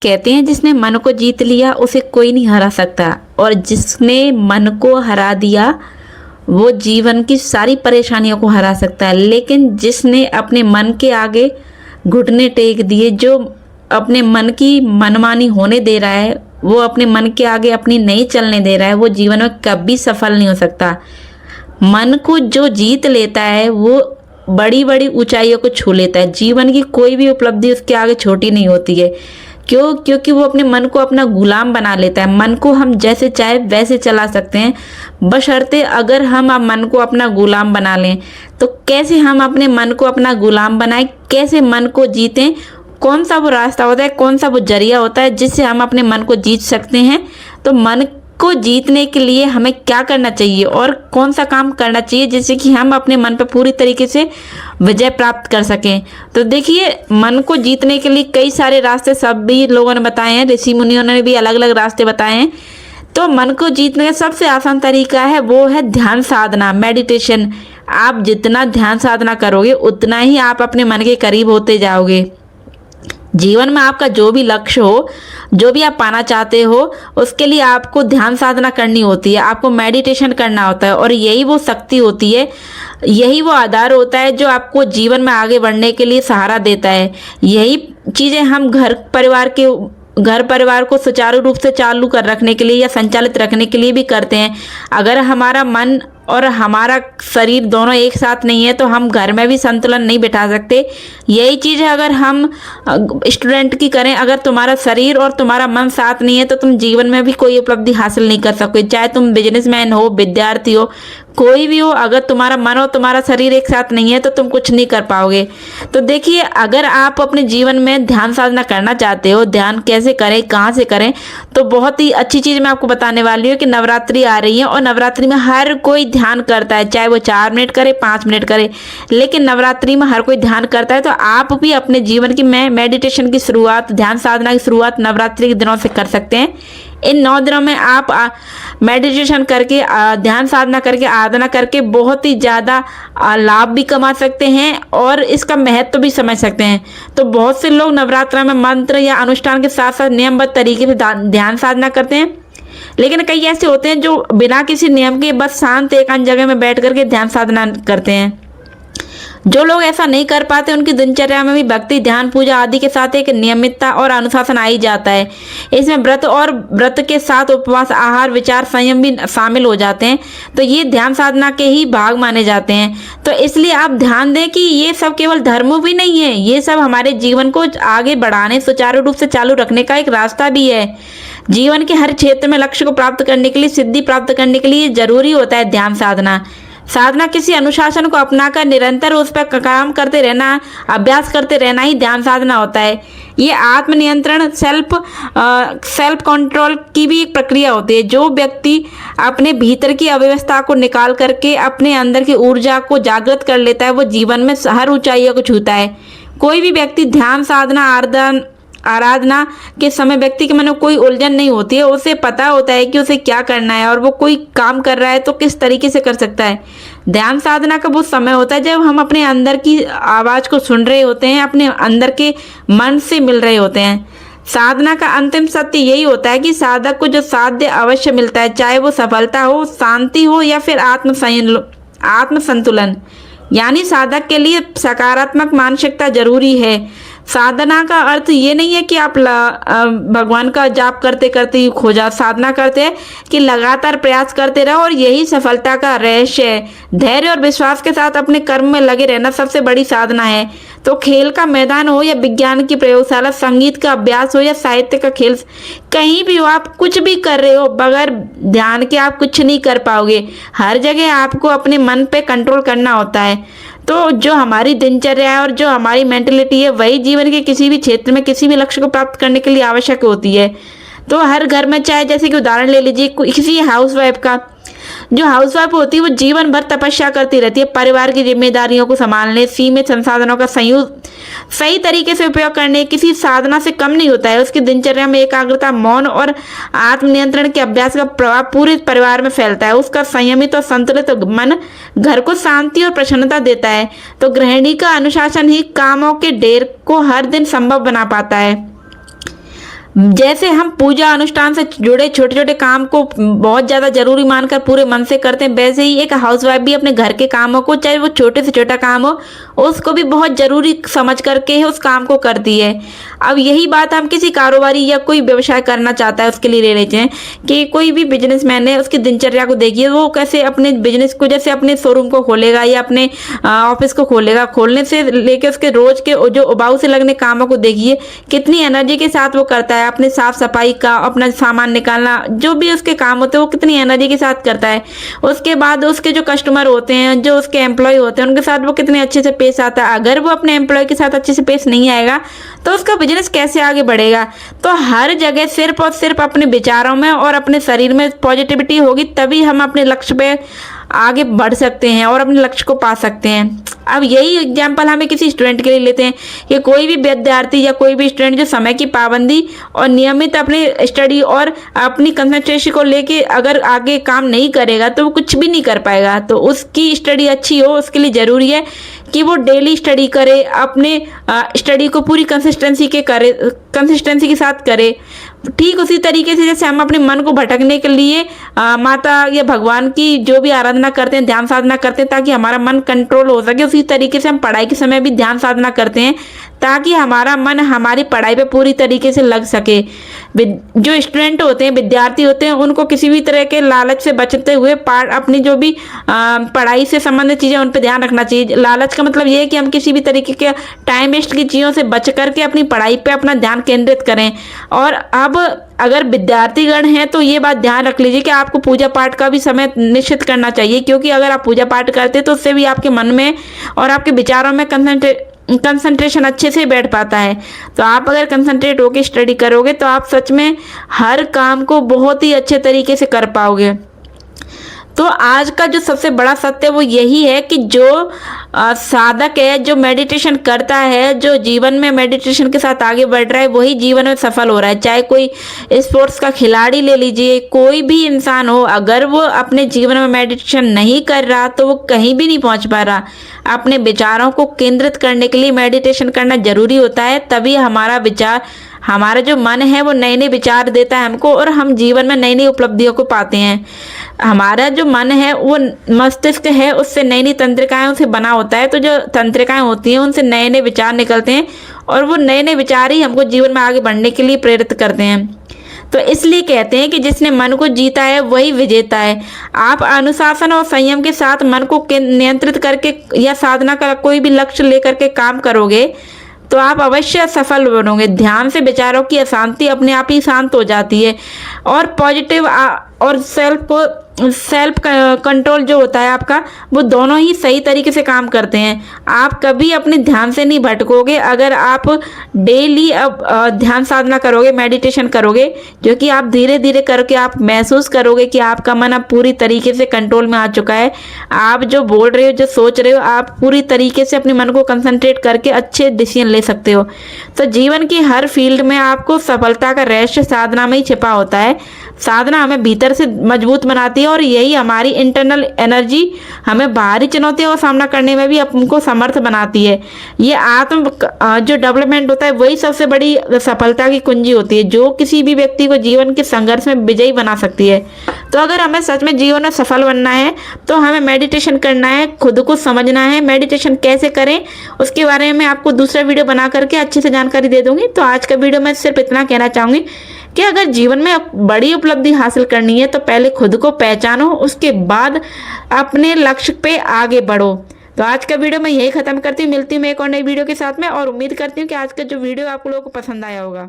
कहते हैं जिसने मन को जीत लिया उसे कोई नहीं हरा सकता, और जिसने मन को हरा दिया वो जीवन की सारी परेशानियों को हरा सकता है। लेकिन जिसने अपने मन के आगे घुटने टेक दिए, जो अपने मन की मनमानी होने दे रहा है, वो अपने मन के आगे अपनी नहीं चलने दे रहा है, वो जीवन में कभी सफल नहीं हो सकता। मन को जो जीत लेता है वो बड़ी बड़ी ऊंचाइयों को छू लेता है। जीवन की कोई भी उपलब्धि उसके आगे छोटी नहीं होती है। क्यों? क्योंकि वो अपने मन को अपना गुलाम बना लेता है। मन को हम जैसे चाहे वैसे चला सकते हैं, बशर्ते अगर हम मन को अपना गुलाम बना लें। तो कैसे हम अपने मन को अपना गुलाम बनाएं, कैसे मन को जीतें, कौन सा वो रास्ता होता है, कौन सा वो जरिया होता है जिससे हम अपने मन को जीत सकते हैं। तो मन को जीतने के लिए हमें क्या करना चाहिए और कौन सा काम करना चाहिए जिससे कि हम अपने मन पर पूरी तरीके से विजय प्राप्त कर सकें। तो देखिए, मन को जीतने के लिए कई सारे रास्ते सभी लोगों ने बताए हैं, ऋषि मुनियों ने भी अलग अलग रास्ते बताए हैं। तो मन को जीतने का सबसे आसान तरीका है वो है ध्यान साधना, मेडिटेशन। आप जितना ध्यान साधना करोगे उतना ही आप अपने मन के करीब होते जाओगे। जीवन में आपका जो भी लक्ष्य हो, जो भी आप पाना चाहते हो, उसके लिए आपको ध्यान साधना करनी होती है, आपको मेडिटेशन करना होता है। और यही वो शक्ति होती है, यही वो आधार होता है जो आपको जीवन में आगे बढ़ने के लिए सहारा देता है। यही चीज़ें हम घर परिवार को सुचारू रूप से चालू कर रखने के लिए या संचालित रखने के लिए भी करते हैं। अगर हमारा मन और हमारा शरीर दोनों एक साथ नहीं है तो हम घर में भी संतुलन नहीं बिठा सकते। यही चीज़ है अगर हम स्टूडेंट की करें, अगर तुम्हारा शरीर और तुम्हारा मन साथ नहीं है तो तुम जीवन में भी कोई उपलब्धि हासिल नहीं कर सकते। चाहे तुम बिजनेसमैन हो, विद्यार्थी हो, कोई भी हो, अगर तुम्हारा मन और तुम्हारा शरीर एक साथ नहीं है तो तुम कुछ नहीं कर पाओगे। तो देखिए, अगर आप अपने जीवन में ध्यान साधना करना चाहते हो, ध्यान कैसे करें, कहाँ से करें, तो बहुत ही अच्छी चीज़ मैं आपको बताने वाली हूँ कि नवरात्रि आ रही है और नवरात्रि में हर कोई ध्यान करता है, चाहे वो 4 मिनट करे, 5 मिनट करे, लेकिन नवरात्रि में हर कोई ध्यान करता है। तो आप भी अपने जीवन की मेडिटेशन की शुरुआत, ध्यान साधना की शुरुआत नवरात्रि के दिनों से कर सकते हैं। इन 9 दिनों में आप मेडिटेशन करके, ध्यान साधना करके, आराधना करके बहुत ही ज़्यादा लाभ भी कमा सकते हैं और इसका महत्व भी समझ सकते हैं। तो बहुत से लोग नवरात्र में मंत्र या अनुष्ठान के साथ साथ नियमबद्ध तरीके से ध्यान साधना करते हैं, लेकिन कई ऐसे होते हैं जो बिना किसी नियम के बस शांत एकांत जगह में बैठ करके ध्यान साधना करते हैं। जो लोग ऐसा नहीं कर पाते उनकी दिनचर्या में भी भक्ति, ध्यान, पूजा आदि के साथ एक नियमितता और अनुशासन आ ही जाता है। इसमें व्रत के साथ उपवास, आहार, विचार, संयम भी शामिल हो जाते हैं। तो ये ध्यान साधना के ही भाग माने जाते हैं। तो इसलिए आप ध्यान दें कि ये सब केवल धर्म भी नहीं है, ये सब हमारे जीवन को आगे बढ़ाने, सुचारू रूप से चालू रखने का एक रास्ता भी है। जीवन के हर क्षेत्र में लक्ष्य को प्राप्त करने के लिए, सिद्धि प्राप्त करने के लिए जरूरी होता है ध्यान साधना। साधना किसी अनुशासन को अपनाकर निरंतर उस पर काम करते रहना, अभ्यास करते रहना ही ध्यान साधना होता है। ये आत्मनियंत्रण, सेल्फ कंट्रोल की भी एक प्रक्रिया होती है। जो व्यक्ति अपने भीतर की अव्यवस्था को निकाल करके अपने अंदर की ऊर्जा को जागृत कर लेता है, वो जीवन में हर ऊंचाइयों को छूता है। कोई भी व्यक्ति ध्यान साधना, आराधना के समय व्यक्ति के मन में कोई उलझन नहीं होती है। उसे पता होता है कि उसे क्या करना है और वो कोई काम कर रहा है तो किस तरीके से कर सकता है। ध्यान साधना का वो समय होता है जब हम अपने अंदर की आवाज़ को सुन रहे होते हैं, अपने अंदर के मन से मिल रहे होते हैं। साधना का अंतिम सत्य यही होता है कि साधक को जो साध्य अवश्य मिलता है, चाहे वो सफलता हो, शांति हो या फिर आत्मसंतुलन। यानी साधक के लिए सकारात्मक मानसिकता जरूरी है। साधना का अर्थ ये नहीं है कि आप भगवान का जाप करते करते ही खो जाओ। साधना करते हैं कि लगातार प्रयास करते रहो और यही सफलता का रहस्य है। धैर्य और विश्वास के साथ अपने कर्म में लगे रहना सबसे बड़ी साधना है। तो खेल का मैदान हो या विज्ञान की प्रयोगशाला, संगीत का अभ्यास हो या साहित्य का खेल, कहीं भी हो, आप कुछ भी कर रहे हो, बगैर ध्यान के आप कुछ नहीं कर पाओगे। हर जगह आपको अपने मन पे कंट्रोल करना होता है। तो जो हमारी दिनचर्या है और जो हमारी मेंटलिटी है, वही जीवन के किसी भी क्षेत्र में किसी भी लक्ष्य को प्राप्त करने के लिए आवश्यक होती है। तो हर घर में, चाहे जैसे कि उदाहरण ले लीजिए किसी हाउसवाइफ का, जो हाउसवाइफ होती है वो जीवन भर तपस्या करती रहती है, परिवार की जिम्मेदारियों को संभालने, सीमित संसाधनों का सही तरीके से उपयोग करने, किसी साधना से कम नहीं होता है। उसकी दिनचर्या में एकाग्रता, मौन और आत्मनियंत्रण के अभ्यास का प्रभाव पूरे परिवार में फैलता है। उसका संयमित और संतुलित मन घर को शांति और प्रसन्नता देता है। तो गृहिणी का अनुशासन ही कामों के ढेर को हर दिन संभव बना पाता है। जैसे हम पूजा अनुष्ठान से जुड़े छोटे छोटे काम को बहुत ज़्यादा जरूरी मानकर पूरे मन से करते हैं, वैसे ही एक हाउसवाइफ भी अपने घर के कामों को, चाहे वो छोटे से छोटा काम हो, उसको भी बहुत जरूरी समझ करके उस काम को करती है। अब यही बात हम किसी कारोबारी या कोई व्यवसाय करना चाहता है उसके लिए ले लेते हैं कि कोई भी बिजनेसमैन है, उसकी दिनचर्या को देखिए, वो कैसे अपने बिजनेस को, जैसे अपने शोरूम को खोलेगा या अपने ऑफिस को खोलेगा, खोलने से लेके उसके रोज के जो उबाऊ से लगने कामों को देखिए, कितनी एनर्जी के साथ वो करता है। अपने साफ सफाई का, अपना सामान निकालना, जो भी उसके काम होते हैं वो कितनी एनर्जी के साथ करता है। उसके बाद उसके जो कस्टमर होते हैं, जो उसके एम्प्लॉय होते हैं, उनके साथ वो कितने अच्छे से पेश आता है। अगर वो अपने एम्प्लॉय के साथ अच्छे से पेश नहीं आएगा तो उसका बिजनेस कैसे आगे बढ़ेगा। तो हर जगह सिर्फ और सिर्फ अपने विचारों में और अपने शरीर में पॉजिटिविटी होगी, तभी हम अपने लक्ष्य पे आगे बढ़ सकते हैं और अपने लक्ष्य को पा सकते हैं। अब यही एग्जाम्पल हमें किसी स्टूडेंट के लिए लेते हैं कि कोई भी विद्यार्थी या कोई भी स्टूडेंट जो समय की पाबंदी और नियमित अपने स्टडी और अपनी कंसंट्रेशन को लेके अगर आगे काम नहीं करेगा तो वो कुछ भी नहीं कर पाएगा। तो उसकी स्टडी अच्छी हो, उसके लिए ज़रूरी है कि वो डेली स्टडी करे, अपने स्टडी को पूरी कंसिस्टेंसी के साथ करे। ठीक उसी तरीके से जैसे हम अपने मन को भटकने के लिए माता या भगवान की जो भी आराधना करते हैं, ध्यान साधना करते हैं ताकि हमारा मन कंट्रोल हो सके, उसी तरीके से हम पढ़ाई के समय भी ध्यान साधना करते हैं ताकि हमारा मन हमारी पढ़ाई पे पूरी तरीके से लग सके। जो स्टूडेंट होते हैं, विद्यार्थी होते हैं, उनको किसी भी तरह के लालच से बचते हुए अपनी जो भी पढ़ाई से संबंधित चीज़ें उन पर ध्यान रखना चाहिए। लालच का मतलब ये है कि हम किसी भी तरीके के टाइम वेस्ट की चीज़ों से बच करके अपनी पढ़ाई पे अपना ध्यान केंद्रित करें। और अब अगर विद्यार्थीगण हैं तो ये बात ध्यान रख लीजिए कि आपको पूजा पाठ का भी समय निश्चित करना चाहिए, क्योंकि अगर आप पूजा पाठ करते हैं तो उससे भी आपके मन में और आपके विचारों में कंसंट्रेशन अच्छे से बैठ पाता है। तो आप अगर कंसंट्रेट होकर स्टडी करोगे तो आप सच में हर काम को बहुत ही अच्छे तरीके से कर पाओगे। तो आज का जो सबसे बड़ा सत्य वो यही है कि जो साधक है, जो मेडिटेशन करता है, जो जीवन में मेडिटेशन के साथ आगे बढ़ रहा है, वही जीवन में सफल हो रहा है। चाहे कोई स्पोर्ट्स का खिलाड़ी ले लीजिए, कोई भी इंसान हो, अगर वो अपने जीवन में मेडिटेशन नहीं कर रहा तो वो कहीं भी नहीं पहुंच पा रहा। अपने विचारों को केंद्रित करने के लिए मेडिटेशन करना जरूरी होता है, तभी हमारा जो मन है वो नए नए विचार देता है हमको और हम जीवन में नई नई उपलब्धियों को पाते हैं। हमारा जो मन है वो मस्तिष्क है, उससे नई नई तंत्रिकाओं से बना होता है। तो जो तंत्रिकाएं होती हैं उनसे नए नए विचार निकलते हैं और वो नए नए विचार ही हमको जीवन में आगे बढ़ने के लिए प्रेरित करते हैं। तो इसलिए कहते हैं कि जिसने मन को जीता है वही विजेता है। आप अनुशासन और संयम के साथ मन को नियंत्रित करके या साधना का कोई भी लक्ष्य लेकर के काम करोगे तो आप अवश्य सफल बनोगे। ध्यान से विचारों की अशांति अपने आप ही शांत हो जाती है और पॉजिटिव और सेल्फ कंट्रोल जो होता है आपका, वो दोनों ही सही तरीके से काम करते हैं। आप कभी अपने ध्यान से नहीं भटकोगे अगर आप डेली ध्यान साधना करोगे, मेडिटेशन करोगे, जो कि आप धीरे धीरे करके आप महसूस करोगे कि आपका मन अब पूरी तरीके से कंट्रोल में आ चुका है। आप जो बोल रहे हो, जो सोच रहे हो, आप पूरी तरीके से अपने मन को कंसंट्रेट करके अच्छे डिसीजन ले सकते हो। तो जीवन की हर फील्ड में आपको सफलता का रहस्य साधना में ही छिपा होता है। साधना हमें भीतर से मजबूत बनाती है और यही हमारी इंटरनल एनर्जी हमें बाहरी चुनौतियों का सामना करने में भी हमको समर्थ बनाती है। ये आत्म जो डेवलपमेंट होता है वही सबसे बड़ी सफलता की कुंजी होती है, जो किसी भी व्यक्ति को जीवन के संघर्ष में विजयी बना सकती है। तो अगर हमें सच में जीवन में सफल बनना है तो हमें मेडिटेशन करना है, खुद को समझना है। मेडिटेशन कैसे करें उसके बारे में आपको दूसरा वीडियो बना करके अच्छे से जानकारी दे दूंगी। तो आज का वीडियो मैं सिर्फ इतना कहना चाहूँगी कि अगर जीवन में बड़ी उपलब्धि हासिल करनी है तो पहले खुद को पहचानो, उसके बाद अपने लक्ष्य पे आगे बढ़ो। तो आज का वीडियो मैं यही खत्म करती हूँ। मिलती हूँ मैं एक और नई वीडियो के साथ में और उम्मीद करती हूँ कि आज का जो वीडियो आप लोगों को पसंद आया होगा।